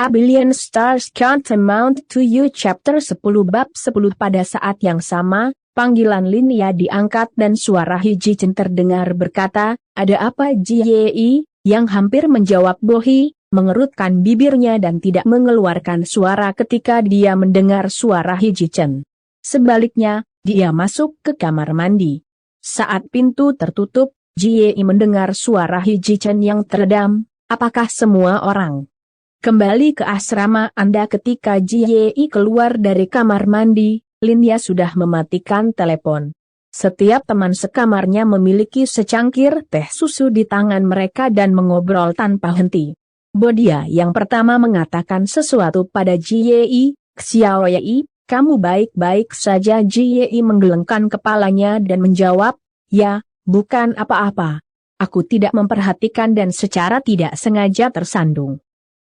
A Billion Stars Can't Amount to You Chapter 10 Bab 10. Pada saat yang sama, panggilan Lin Ya diangkat dan suara Hiji Chen terdengar berkata, "Ada apa Jie?" Yang hampir menjawab Bohi, mengerutkan bibirnya dan tidak mengeluarkan suara ketika dia mendengar suara Hiji Chen. Sebaliknya, dia masuk ke kamar mandi. Saat pintu tertutup, Jie mendengar suara Hiji Chen yang teredam, "Apakah semua orang kembali ke asrama Anda?" Ketika Jie keluar dari kamar mandi, Lin Ya sudah mematikan telepon. Setiap teman sekamarnya memiliki secangkir teh susu di tangan mereka dan mengobrol tanpa henti. Bodia yang pertama mengatakan sesuatu pada Jie, "Xiao Yi, kamu baik-baik saja?" Jie menggelengkan kepalanya dan menjawab, "Ya, bukan apa-apa. Aku tidak memperhatikan dan secara tidak sengaja tersandung."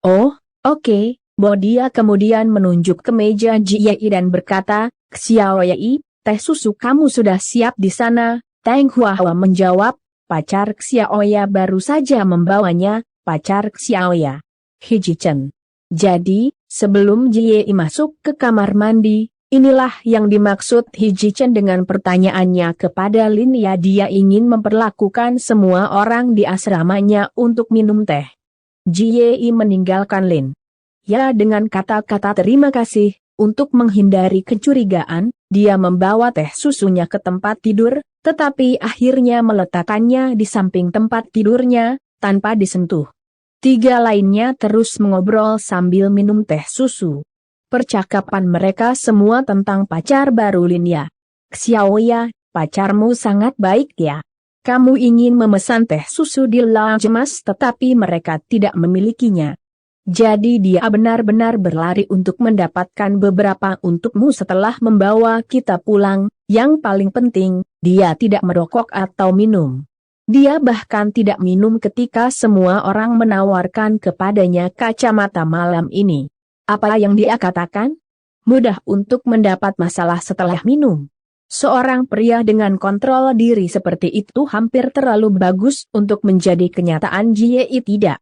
"Oh, oke." Bodia kemudian menunjuk ke meja Jie dan berkata, "Xiao Yi, teh susu kamu sudah siap di sana." Teng Huahua menjawab, "Pacar Xiao Ya baru saja membawanya." "Pacar Xiao Ya?" "Hiji Chen." Jadi, sebelum Jie masuk ke kamar mandi, inilah yang dimaksud Hiji Chen dengan pertanyaannya kepada Lin Ya. Dia ingin memperlakukan semua orang di asramanya untuk minum teh. Jie meninggalkan Lin Ya dengan kata-kata terima kasih. Untuk menghindari kecurigaan, dia membawa teh susunya ke tempat tidur, tetapi akhirnya meletakkannya di samping tempat tidurnya, tanpa disentuh. Tiga lainnya terus mengobrol sambil minum teh susu. Percakapan mereka semua tentang pacar baru Lin Ya. "Xiao Ya, pacarmu sangat baik ya. Kamu ingin memesan teh susu di lounge Mas tetapi mereka tidak memilikinya. Jadi dia benar-benar berlari untuk mendapatkan beberapa untukmu setelah membawa kita pulang. Yang paling penting, dia tidak merokok atau minum. Dia bahkan tidak minum ketika semua orang menawarkan kepadanya kacamata malam ini. Apa yang dia katakan? Mudah untuk mendapat masalah setelah minum. Seorang pria dengan kontrol diri seperti itu hampir terlalu bagus untuk menjadi kenyataan." Jie tidak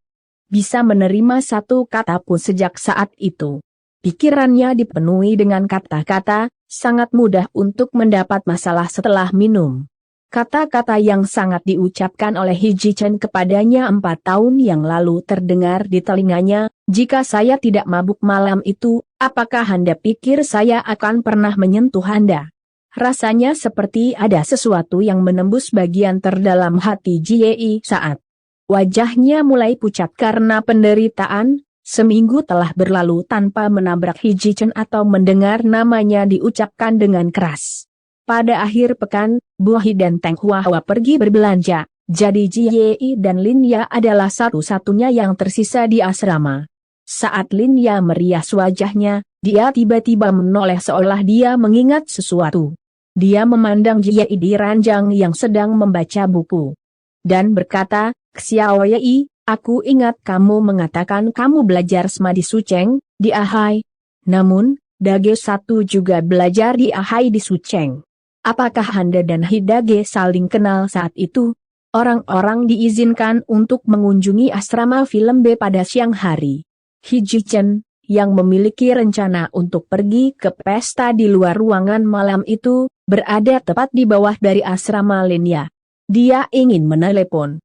bisa menerima satu kata pun sejak saat itu. Pikirannya dipenuhi dengan kata-kata, "Sangat mudah untuk mendapat masalah setelah minum." Kata-kata yang sangat diucapkan oleh Hiji Chen kepadanya 4 tahun yang lalu terdengar di telinganya, "Jika saya tidak mabuk malam itu, apakah Anda pikir saya akan pernah menyentuh Anda?" Rasanya seperti ada sesuatu yang menembus bagian terdalam hati Jie saat wajahnya mulai pucat karena penderitaan. Seminggu telah berlalu tanpa menabrak Hiji Chen atau mendengar namanya diucapkan dengan keras. Pada akhir pekan, Bohi dan Teng Huahua pergi berbelanja, jadi Jie dan Lin Ya adalah satu-satunya yang tersisa di asrama. Saat Lin Ya merias wajahnya, dia tiba-tiba menoleh seolah dia mengingat sesuatu. Dia memandang Jie di ranjang yang sedang membaca buku dan berkata, "Xiao Yi, aku ingat kamu mengatakan kamu belajar semadi Sucheng, di Ahai. Namun, Dage satu juga belajar di Ahai di Sucheng. Apakah Anda dan Hidage saling kenal saat itu?" Orang-orang diizinkan untuk mengunjungi asrama film B pada siang hari. Hiji Chen, yang memiliki rencana untuk pergi ke pesta di luar ruangan malam itu, berada tepat di bawah dari asrama Lin Ya. Dia ingin menelepon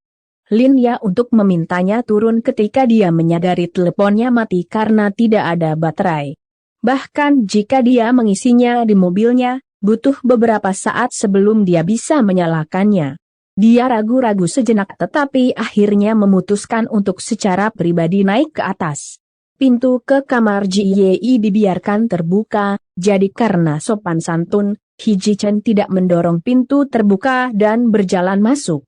Lin Ya untuk memintanya turun ketika dia menyadari teleponnya mati karena tidak ada baterai. Bahkan jika dia mengisinya di mobilnya, butuh beberapa saat sebelum dia bisa menyalakannya. Dia ragu-ragu sejenak tetapi akhirnya memutuskan untuk secara pribadi naik ke atas. Pintu ke kamar Jie dibiarkan terbuka, jadi karena sopan santun, Hiji Chen tidak mendorong pintu terbuka dan berjalan masuk.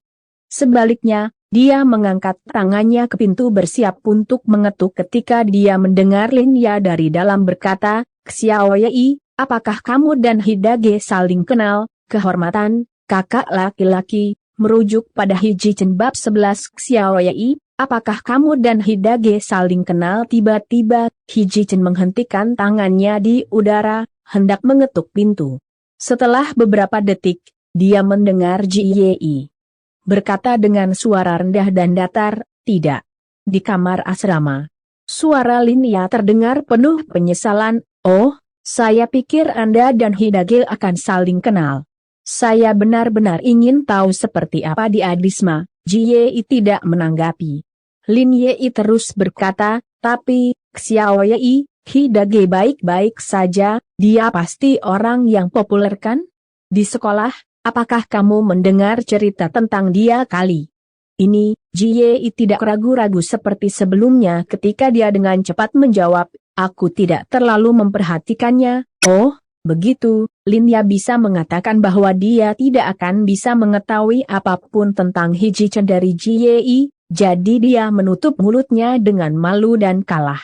Sebaliknya, dia mengangkat tangannya ke pintu bersiap untuk mengetuk ketika dia mendengar Lin Ya dari dalam berkata, "Xiao Yi, apakah kamu dan Hidage saling kenal?" "Kehormatan, kakak laki-laki." Merujuk pada Hiji Chen bab 11. "Xiao Yi, apakah kamu dan Hidage saling kenal?" Tiba-tiba, Hiji Chen menghentikan tangannya di udara, hendak mengetuk pintu. Setelah beberapa detik, dia mendengar Jie berkata dengan suara rendah dan datar, "Tidak. Di kamar asrama." Suara Lin Ya terdengar penuh penyesalan. Oh, saya pikir Anda dan Hidage akan saling kenal. Saya benar-benar ingin tahu seperti apa dia Disma. Ji tidak menanggapi. Lin Ye terus berkata, tapi, Xiao Ye, Hidage baik-baik saja, dia pasti orang yang populer kan? Di sekolah, apakah kamu mendengar cerita tentang dia kali ini? Ji tidak ragu-ragu seperti sebelumnya ketika dia dengan cepat menjawab, aku tidak terlalu memperhatikannya. Oh, begitu, Lin Ya bisa mengatakan bahwa dia tidak akan bisa mengetahui apapun tentang Hiji Chen dari Ji, jadi dia menutup mulutnya dengan malu dan kalah.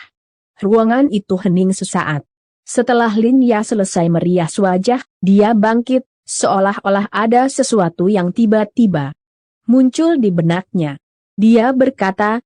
Ruangan itu hening sesaat. Setelah Lin Ya selesai merias wajah, dia bangkit, seolah-olah ada sesuatu yang tiba-tiba muncul di benaknya. Dia berkata,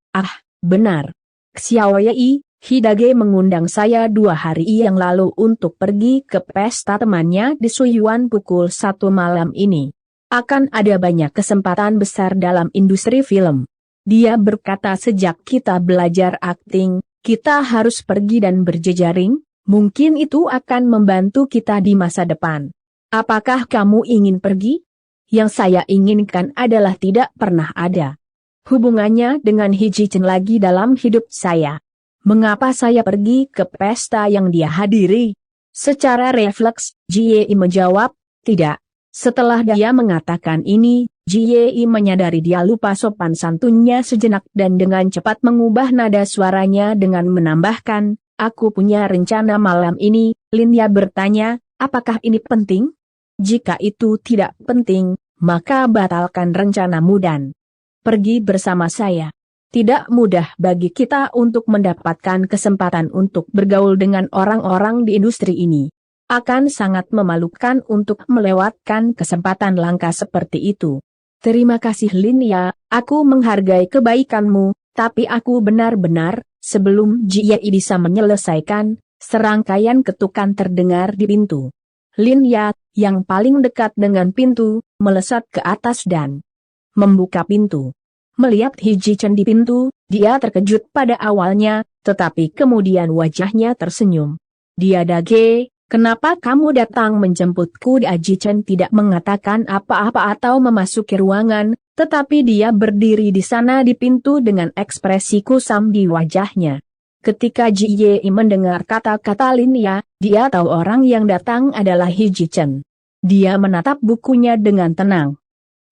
benar. Xiao Ye, Hidage mengundang saya 2 hari yang lalu untuk pergi ke pesta temannya di Suyuan pukul 1 malam ini. Akan ada banyak kesempatan besar dalam industri film. Dia berkata sejak kita belajar akting, kita harus pergi dan berjejaring, mungkin itu akan membantu kita di masa depan. Apakah kamu ingin pergi? Yang saya inginkan adalah tidak pernah ada hubungannya dengan Hiji Chen lagi dalam hidup saya. Mengapa saya pergi ke pesta yang dia hadiri? Secara refleks, Ji menjawab, tidak. Setelah dia mengatakan ini, Ji menyadari dia lupa sopan santunnya sejenak dan dengan cepat mengubah nada suaranya dengan menambahkan, aku punya rencana malam ini. Lin Ya bertanya, apakah ini penting? Jika itu tidak penting, maka batalkan rencanamu dan pergi bersama saya. Tidak mudah bagi kita untuk mendapatkan kesempatan untuk bergaul dengan orang-orang di industri ini. Akan sangat memalukan untuk melewatkan kesempatan langka seperti itu. Terima kasih Lin Ya, aku menghargai kebaikanmu, tapi aku benar-benar, sebelum Ji Ye bisa menyelesaikan, serangkaian ketukan terdengar di pintu. Lin Ya, yang paling dekat dengan pintu, melesat ke atas dan membuka pintu. Melihat Hiji Chen di pintu, dia terkejut pada awalnya, tetapi kemudian wajahnya tersenyum. Dia Dage, kenapa kamu datang menjemputku? Hiji Chen tidak mengatakan apa-apa atau memasuki ruangan, tetapi dia berdiri di sana di pintu dengan ekspresi kusam di wajahnya. Ketika Ji Ye mendengar kata-kata Lin Ya, dia tahu orang yang datang adalah Hiji Chen. Dia menatap bukunya dengan tenang.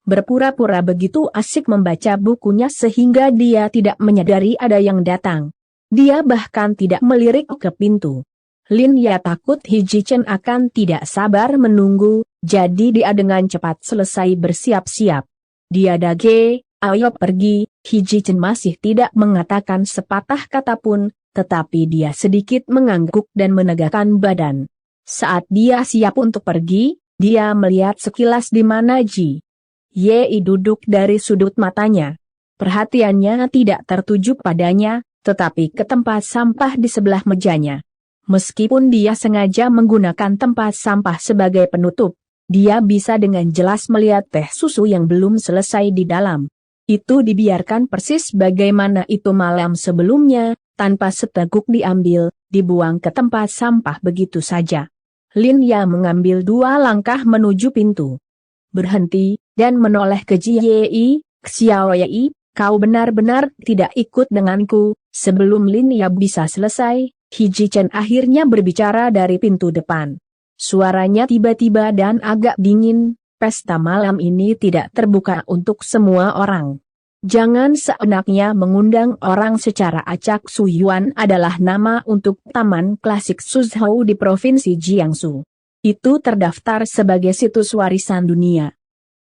Berpura-pura begitu asik membaca bukunya sehingga dia tidak menyadari ada yang datang. Dia bahkan tidak melirik ke pintu. Lin Ya takut Hiji Chen akan tidak sabar menunggu, jadi dia dengan cepat selesai bersiap-siap. Dia Dage, ayo pergi. Hiji Chen masih tidak mengatakan sepatah kata pun, tetapi dia sedikit mengangguk dan menegakkan badan. Saat dia siap untuk pergi, dia melihat sekilas di mana Ji Ye duduk dari sudut matanya. Perhatiannya tidak tertuju padanya, tetapi ke tempat sampah di sebelah mejanya. Meskipun dia sengaja menggunakan tempat sampah sebagai penutup, dia bisa dengan jelas melihat teh susu yang belum selesai di dalam. Itu dibiarkan persis bagaimana itu malam sebelumnya, tanpa seteguk diambil, dibuang ke tempat sampah begitu saja. Lin Ya mengambil 2 langkah menuju pintu. Berhenti, dan menoleh ke Ji Ye, Xiao Ye, kau benar-benar tidak ikut denganku. Sebelum Lin Ya bisa selesai, Hiji Chen akhirnya berbicara dari pintu depan. Suaranya tiba-tiba dan agak dingin, pesta malam ini tidak terbuka untuk semua orang. Jangan seenaknya mengundang orang secara acak. Suyuan adalah nama untuk Taman Klasik Suzhou di Provinsi Jiangsu. Itu terdaftar sebagai situs warisan dunia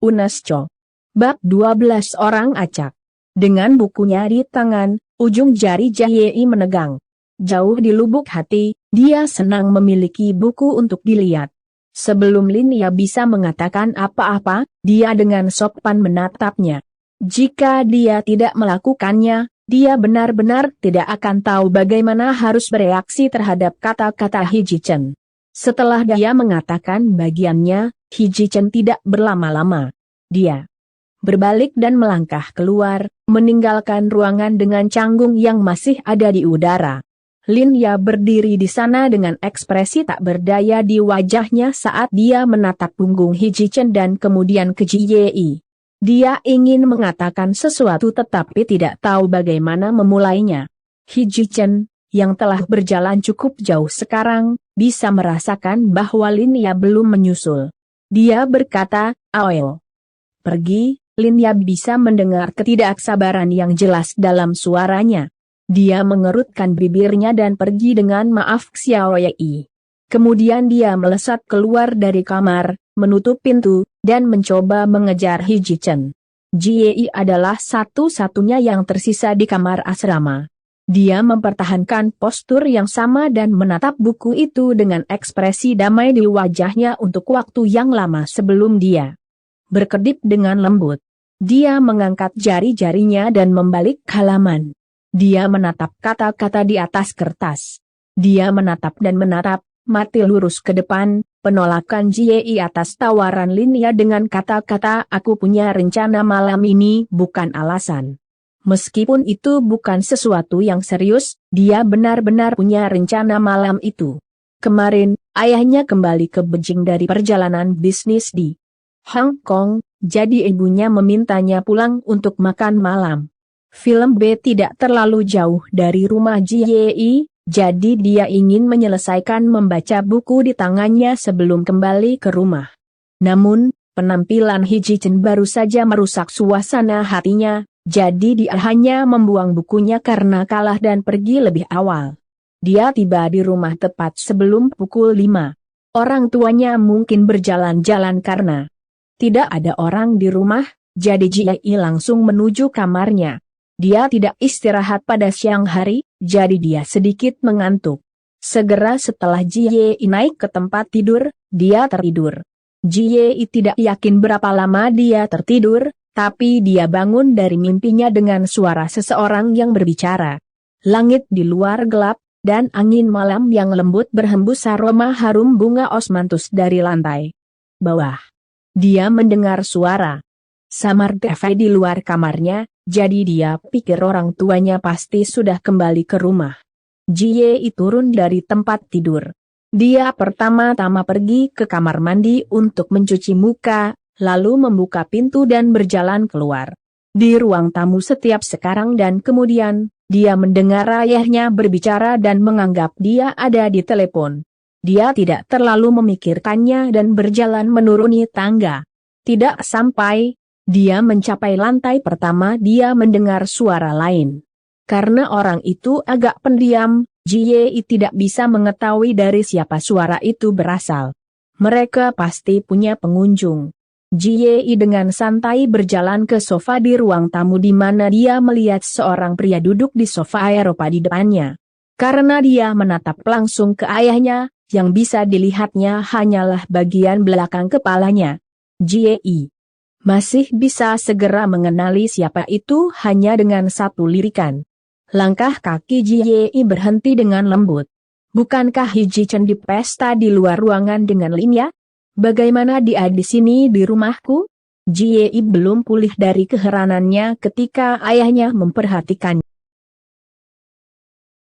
UNESCO. Bab 12 Orang acak. Dengan bukunya di tangan, ujung jari Ji Ye menegang. Jauh di lubuk hati, dia senang memiliki buku untuk dilihat. Sebelum Lin Ya bisa mengatakan apa-apa, dia dengan sopan menatapnya. Jika dia tidak melakukannya, dia benar-benar tidak akan tahu bagaimana harus bereaksi terhadap kata-kata Hiji Chen. Setelah dia mengatakan bagiannya, Hiji Chen tidak berlama-lama. Dia berbalik dan melangkah keluar, meninggalkan ruangan dengan canggung yang masih ada di udara. Lin Ya berdiri di sana dengan ekspresi tak berdaya di wajahnya saat dia menatap punggung Hiji Chen dan kemudian ke Jie. Dia ingin mengatakan sesuatu tetapi tidak tahu bagaimana memulainya. Hiji Chen, yang telah berjalan cukup jauh sekarang, bisa merasakan bahwa Lin Ya belum menyusul. Dia berkata, "Aoel, pergi." Lin Ya bisa mendengar ketidaksabaran yang jelas dalam suaranya. Dia mengerutkan bibirnya dan pergi dengan maaf Xiao Yei. Kemudian dia melesat keluar dari kamar, menutup pintu, dan mencoba mengejar Hiji Chen. Jie adalah satu-satunya yang tersisa di kamar asrama. Dia mempertahankan postur yang sama dan menatap buku itu dengan ekspresi damai di wajahnya untuk waktu yang lama sebelum dia berkedip dengan lembut. Dia mengangkat jari-jarinya dan membalik halaman. Dia menatap kata-kata di atas kertas. Dia menatap dan menatap, mati lurus ke depan, penolakan Jie atas tawaran Lin Ya dengan kata-kata "aku punya rencana malam ini" bukan alasan. Meskipun itu bukan sesuatu yang serius, dia benar-benar punya rencana malam itu. Kemarin, ayahnya kembali ke Beijing dari perjalanan bisnis di Hong Kong, jadi ibunya memintanya pulang untuk makan malam. Film B tidak terlalu jauh dari rumah Jie, jadi dia ingin menyelesaikan membaca buku di tangannya sebelum kembali ke rumah. Namun, penampilan Hiji Chen baru saja merusak suasana hatinya, jadi dia hanya membuang bukunya karena kalah dan pergi lebih awal. Dia tiba di rumah tepat sebelum pukul 5. Orang tuanya mungkin berjalan-jalan karena tidak ada orang di rumah, jadi Jie langsung menuju kamarnya. Dia tidak istirahat pada siang hari, jadi dia sedikit mengantuk. Segera setelah Jie naik ke tempat tidur, dia tertidur. Jie tidak yakin berapa lama dia tertidur, tapi dia bangun dari mimpinya dengan suara seseorang yang berbicara. Langit di luar gelap, dan angin malam yang lembut berhembus aroma harum bunga osmanthus dari lantai bawah. Dia mendengar suara samar TV di luar kamarnya, jadi dia pikir orang tuanya pasti sudah kembali ke rumah. Jie turun dari tempat tidur. Dia pertama-tama pergi ke kamar mandi untuk mencuci muka, lalu membuka pintu dan berjalan keluar. Di ruang tamu setiap sekarang dan kemudian, dia mendengar ayahnya berbicara dan menganggap dia ada di telepon. Dia tidak terlalu memikirkannya dan berjalan menuruni tangga. Tidak sampai dia mencapai lantai pertama, dia mendengar suara lain. Karena orang itu agak pendiam, Jie tidak bisa mengetahui dari siapa suara itu berasal. Mereka pasti punya pengunjung. Jie dengan santai berjalan ke sofa di ruang tamu di mana dia melihat seorang pria duduk di sofa Eropa di depannya. Karena dia menatap langsung ke ayahnya, yang bisa dilihatnya hanyalah bagian belakang kepalanya. Jie masih bisa segera mengenali siapa itu hanya dengan satu lirikan. Langkah kaki Jie berhenti dengan lembut. Bukankah Hiji Chen di pesta di luar ruangan dengan Lin Ya? Bagaimana dia di sini di rumahku? Jie belum pulih dari keheranannya ketika ayahnya memperhatikannya.